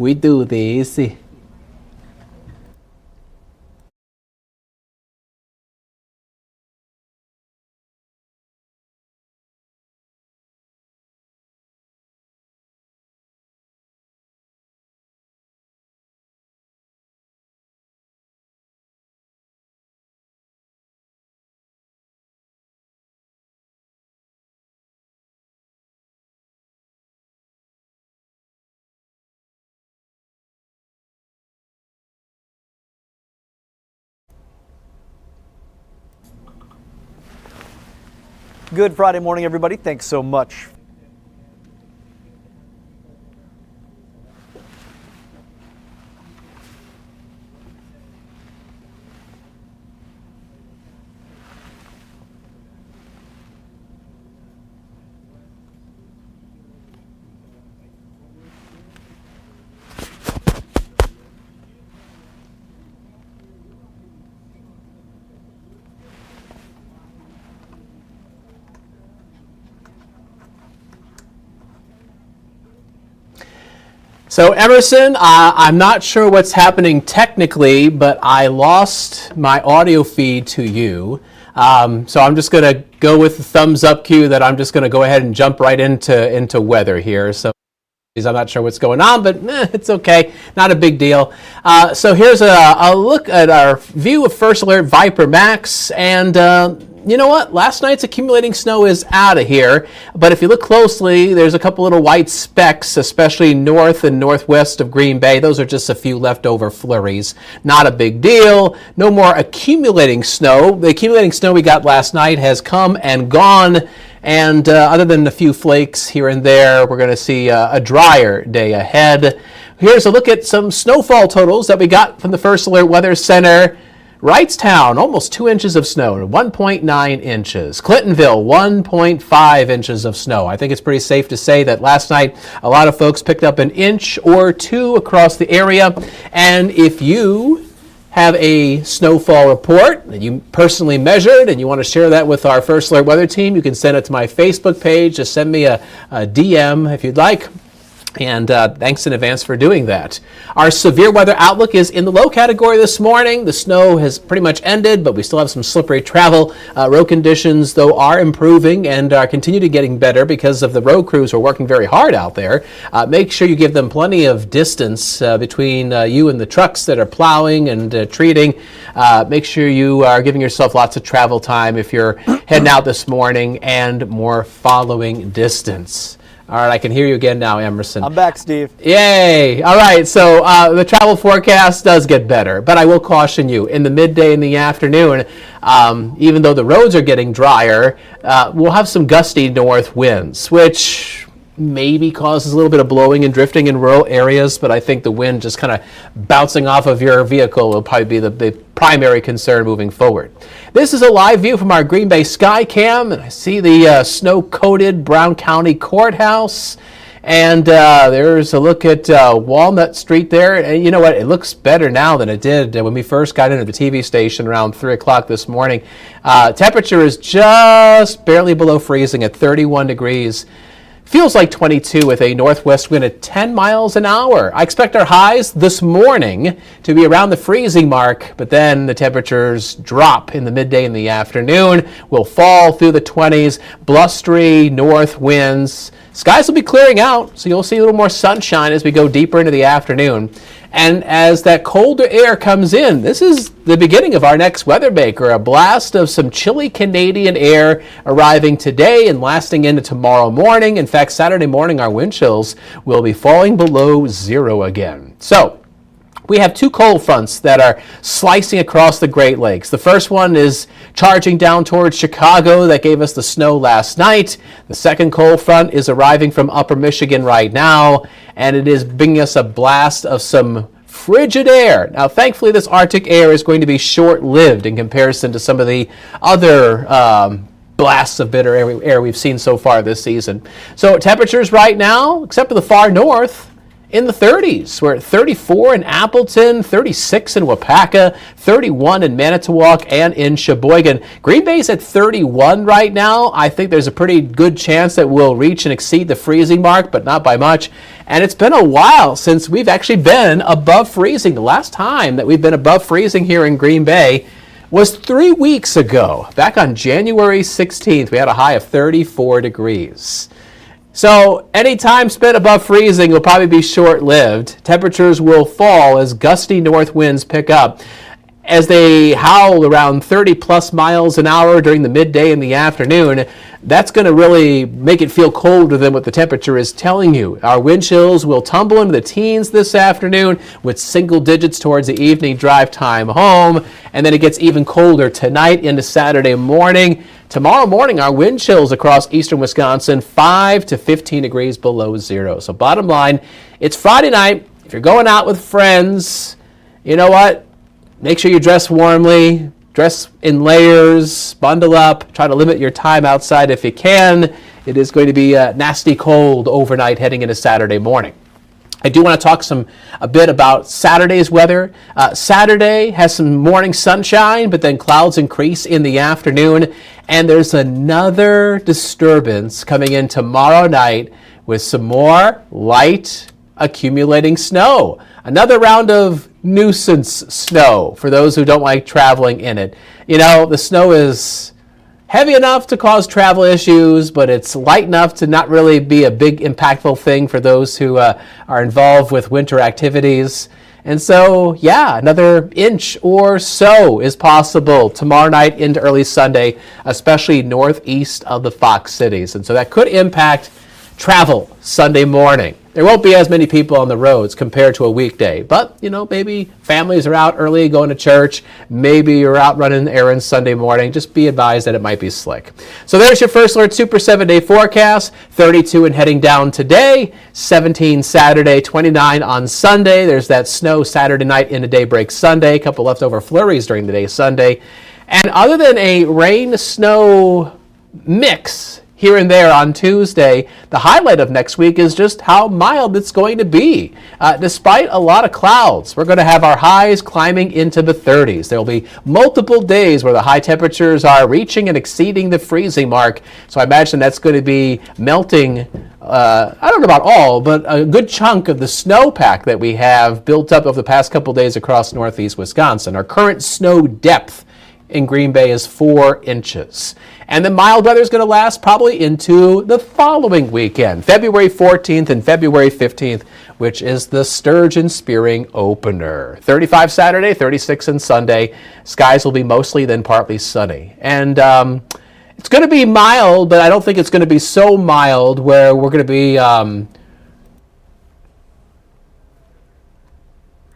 We do this. Good Friday morning, everybody. Thanks so much. So Emerson, I'm not sure what's happening technically, but I lost my audio feed to you. So I'm just going to go with the thumbs up cue that I'm just going to go ahead and jump right into weather here. So I'm not sure what's going on, but it's okay. Not a big deal. So here's a look at our view of First Alert Viper Max. And you know what? Last night's accumulating snow is out of here. But if you look closely, there's a couple little white specks, especially north and northwest of Green Bay. Those are just a few leftover flurries. Not a big deal. No more accumulating snow. The accumulating snow we got last night has come and gone. And other than a few flakes here and there, we're going to see a drier day ahead. Here's a look at some snowfall totals that we got from the First Alert Weather Center. Wrightstown, almost 2 inches of snow, 1.9 inches. Clintonville, 1.5 inches of snow. I think it's pretty safe to say that last night a lot of folks picked up an inch or two across the area. And if you have a snowfall report that you personally measured and you want to share that with our First Alert Weather team, you can send it to my Facebook page. Just send me a DM if you'd like. And thanks in advance for doing that. Our severe weather outlook is in the low category this morning. The snow has pretty much ended, but we still have some slippery travel. Road conditions, though, are improving and continue to getting better because of the road crews who are working very hard out there. Make sure you give them plenty of distance between you and the trucks that are plowing and treating. Make sure you are giving yourself lots of travel time if you're heading out this morning, and more following distance. All right, I can hear you again now, Emerson. I'm back, Steve. Yay! All right, so the travel forecast does get better, but I will caution you, in the midday and the afternoon, even though the roads are getting drier, we'll have some gusty north winds, which maybe causes a little bit of blowing and drifting in rural areas, but I think the wind just kind of bouncing off of your vehicle will probably be the primary concern moving forward. This is a live view from our Green Bay sky cam, and I see the snow-coated Brown County Courthouse. And there's a look at Walnut Street there. And you know what? It looks better now than it did when we first got into the TV station around 3 o'clock this morning. Temperature is just barely below freezing at 31 degrees. Feels like 22 with a northwest wind at 10 miles an hour. I expect our highs this morning to be around the freezing mark, but then the temperatures drop in the midday and the afternoon. We'll fall through the 20s, blustery north winds. Skies will be clearing out, so you'll see a little more sunshine as we go deeper into the afternoon. And as that colder air comes in, this is the beginning of our next weather maker, a blast of some chilly Canadian air arriving today and lasting into tomorrow morning. In fact, Saturday morning, our wind chills will be falling below zero again. So we have two cold fronts that are slicing across the Great Lakes. The first one is charging down towards Chicago. That gave us the snow last night. The second cold front is arriving from upper Michigan right now, and it is bringing us a blast of some frigid air. Now, thankfully, this Arctic air is going to be short-lived in comparison to some of the other blasts of bitter air we've seen so far this season. So temperatures right now, except for the far north, in the 30s. We're at 34 in Appleton, 36 in Wapaka, 31 in Manitowoc, and in Sheboygan. Green Bay's at 31 right now. I think there's a pretty good chance that we'll reach and exceed the freezing mark, but not by much. And it's been a while since we've actually been above freezing. The last time that we've been above freezing here in Green Bay was 3 weeks ago. Back on January 16th, we had a high of 34 degrees. So any time spent above freezing will probably be short-lived. Temperatures will fall as gusty north winds pick up. As they howl around 30 plus miles an hour during the midday and the afternoon, that's going to really make it feel colder than what the temperature is telling you. Our wind chills will tumble into the teens this afternoon with single digits towards the evening drive time home, and then it gets even colder tonight into Saturday morning. Tomorrow morning, our wind chills across eastern Wisconsin, 5 to 15 degrees below zero. So bottom line, it's Friday night. If you're going out with friends, you know what? Make sure you dress warmly, dress in layers, bundle up, try to limit your time outside if you can. It is going to be nasty cold overnight heading into Saturday morning. I do want to talk a bit about Saturday's weather. Saturday has some morning sunshine, but then clouds increase in the afternoon. And there's another disturbance coming in tomorrow night with some more light accumulating snow. Another round of nuisance snow for those who don't like traveling in it. You know, the snow is heavy enough to cause travel issues, but it's light enough to not really be a big impactful thing for those who are involved with winter activities. And so, yeah, another inch or so is possible tomorrow night into early Sunday, especially northeast of the Fox cities. And so that could impact travel Sunday morning. There won't be as many people on the roads compared to a weekday, but, you know, maybe families are out early going to church. Maybe you're out running errands Sunday morning. Just be advised that it might be slick. So there's your First Alert Super 7-day forecast. 32 and heading down today, 17 Saturday, 29 on Sunday. There's that snow Saturday night into daybreak Sunday. A couple leftover flurries during the day Sunday. And other than a rain-snow mix here and there on Tuesday, the highlight of next week is just how mild it's going to be. Despite a lot of clouds, we're going to have our highs climbing into the 30s. There will be multiple days where the high temperatures are reaching and exceeding the freezing mark. So I imagine that's going to be melting, I don't know about all, but a good chunk of the snowpack that we have built up over the past couple days across northeast Wisconsin. Our current snow depth in Green Bay is 4 inches. And the mild weather is going to last probably into the following weekend, February 14th and February 15th, which is the sturgeon spearing opener. 35 Saturday, 36 on Sunday. Skies will be mostly then partly sunny. And it's going to be mild, but I don't think it's going to be so mild where we're going to be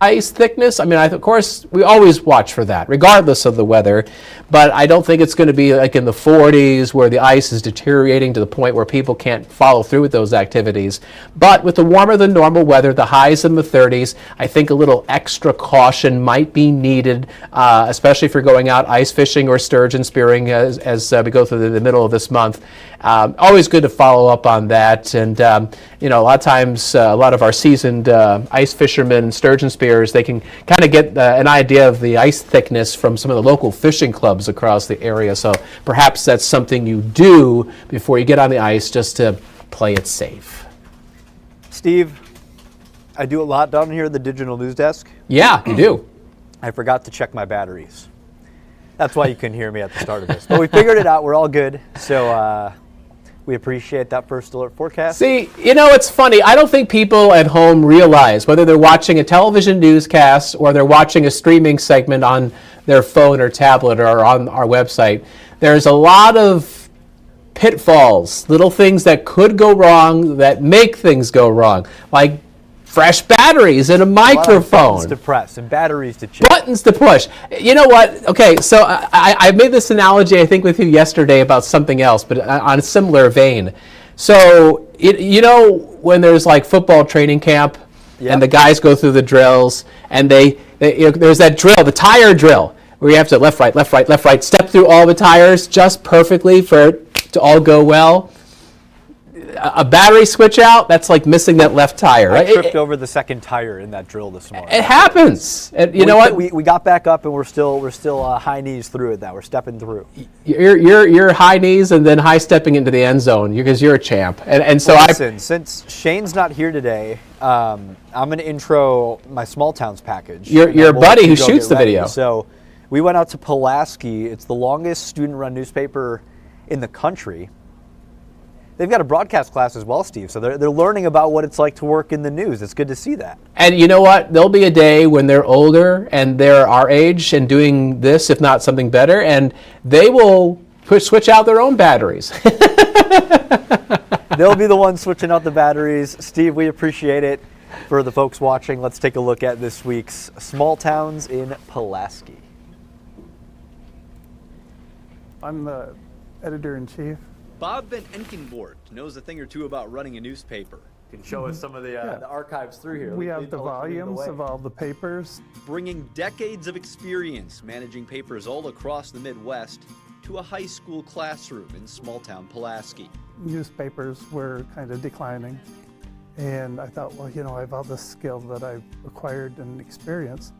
ice thickness. I mean, of course, we always watch for that, regardless of the weather. But I don't think it's going to be like in the 40s where the ice is deteriorating to the point where people can't follow through with those activities. But with the warmer than normal weather, the highs in the 30s, I think a little extra caution might be needed, especially if you're going out ice fishing or sturgeon spearing as we go through the middle of this month. Always good to follow up on that. And, you know, a lot of times, a lot of our seasoned ice fishermen, sturgeon spearers, they can kind of get an idea of the ice thickness from some of the local fishing clubs across the area. So perhaps that's something you do before you get on the ice just to play it safe. Steve, I do a lot down here at the digital news desk. Yeah, you do. I forgot to check my batteries. That's why you couldn't hear me at the start of this. But we figured it out. We're all good. So we appreciate that First Alert forecast. See, you know, it's funny. I don't think people at home realize, whether they're watching a television newscast or they're watching a streaming segment on their phone or tablet or on our website, there's a lot of pitfalls, little things that could go wrong that make things go wrong, like fresh batteries and a microphone. Buttons to press and batteries to check. Buttons to push. You know what? Okay, so I made this analogy, I think, with you yesterday about something else, but on a similar vein. So, you know, when there's like football training camp, yep, and the guys go through the drills, and they you know, there's that drill, the tire drill, where you have to left, right, left, right, left, right, step through all the tires just perfectly for it to all go well. a battery switch out, that's like missing that left tire, I right? tripped over the second tire in that drill this morning. It happens. You know what? We got back up and we're still high knees through it. Now we're stepping through. You're high knees and then high stepping into the end zone because you're a champ. And so Listen, since Shane's not here today, I'm going to intro my Small Towns package. Your buddy who shoots the video. So we went out to Pulaski. It's the longest student-run newspaper in the country. They've got a broadcast class as well, Steve, so they're learning about what it's like to work in the news. It's good to see that. And you know what? There'll be a day when they're older and they're our age and doing this, if not something better, and they will switch out their own batteries. They'll be the ones switching out the batteries. Steve, we appreciate it. For the folks watching, let's take a look at this week's Small Towns in Pulaski. I'm the editor-in-chief. Bob Van Enkenvoort knows a thing or two about running a newspaper. Can show us some of the archives through here. We have the volumes of all the papers. Bringing decades of experience managing papers all across the Midwest to a high school classroom in small-town Pulaski. Newspapers were kind of declining. And I thought, well, I have all this skill that I've acquired and experience.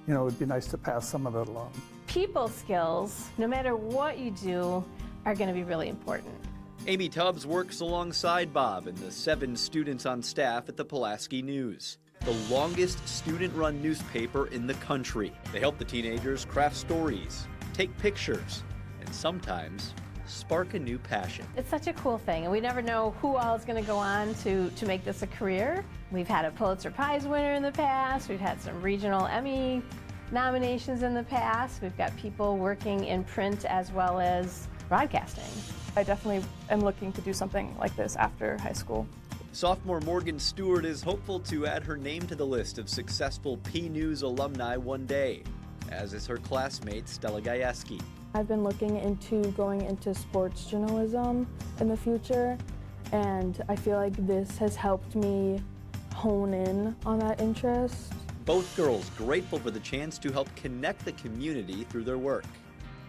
It would be nice to pass some of that along. People skills, no matter what you do, are going to be really important. Amy Tubbs works alongside Bob and the 7 students on staff at the Pulaski News, the longest student-run newspaper in the country. They help the teenagers craft stories, take pictures, and sometimes spark a new passion. It's such a cool thing, and we never know who all is going to go on to make this a career. We've had a Pulitzer Prize winner in the past. We've had some regional Emmy nominations in the past. We've got people working in print as well as broadcasting. I definitely am looking to do something like this after high school. Sophomore Morgan Stewart is hopeful to add her name to the list of successful P News alumni one day, as is her classmate Stella Gajewski. I've been looking into going into sports journalism in the future, and I feel like this has helped me hone in on that interest. Both girls grateful for the chance to help connect the community through their work.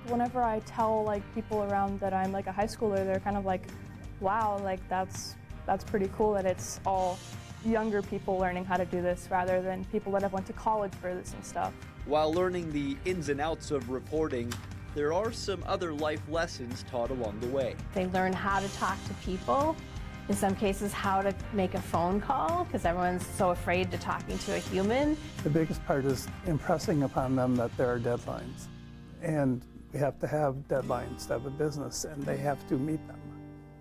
Whenever I tell people around that I'm a high schooler, they're kind of like, wow, that's pretty cool that it's all younger people learning how to do this rather than people that have went to college for this and stuff. While learning the ins and outs of reporting, there are some other life lessons taught along the way. They learn how to talk to people, in some cases how to make a phone call, because everyone's so afraid to talking to a human. The biggest part is impressing upon them that there are deadlines. And we have to have deadlines to have a business, and they have to meet them.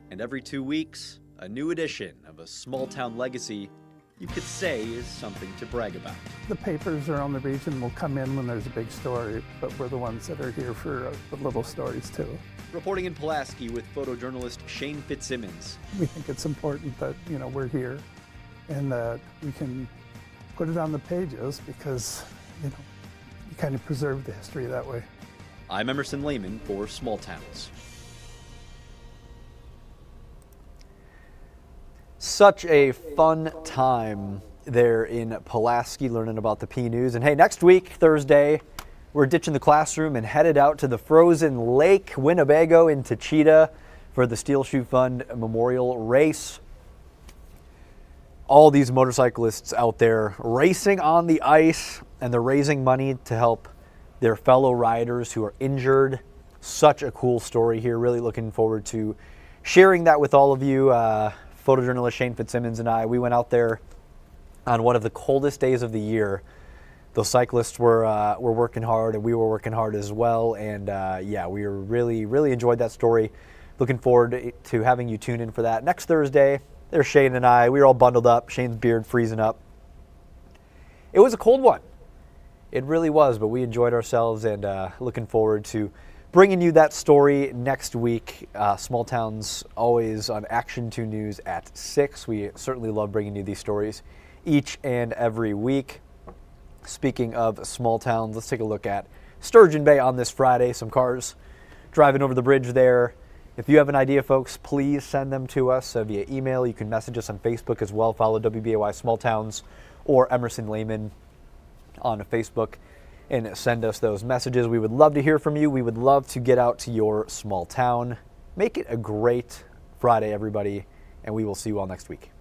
And every 2 weeks, a new edition of a small-town legacy you could say is something to brag about. The papers around the region will come in when there's a big story, but we're the ones that are here for the little stories too. Reporting in Pulaski with photojournalist Shane Fitzsimmons. We think it's important that we're here and that we can put it on the pages because you kind of preserve the history that way. I'm Emerson Lehman for Small Towns. Such a fun time there in Pulaski learning about the P News. And hey, next week, Thursday, we're ditching the classroom and headed out to the frozen Lake Winnebago in Techeetah for the Steel Shoe Fund Memorial Race. All these motorcyclists out there racing on the ice, and they're raising money to help their fellow riders who are injured. Such a cool story here. Really looking forward to sharing that with all of you. Photojournalist Shane Fitzsimmons and I, we went out there on one of the coldest days of the year. Those cyclists were working hard, and we were working hard as well. And we really enjoyed that story. Looking forward to having you tune in for that. Next Thursday, there's Shane and I. We were all bundled up, Shane's beard freezing up. It was a cold one. It really was, but we enjoyed ourselves, and looking forward to bringing you that story next week. Small Towns always on Action 2 News at 6. We certainly love bringing you these stories each and every week. Speaking of small towns, let's take a look at Sturgeon Bay on this Friday. Some cars driving over the bridge there. If you have an idea, folks, please send them to us via email. You can message us on Facebook as well. Follow WBAY Small Towns or Emerson Lehman on Facebook and send us those messages. We would love to hear from you. We would love to get out to your small town. Make it a great Friday, everybody, and we will see you all next week.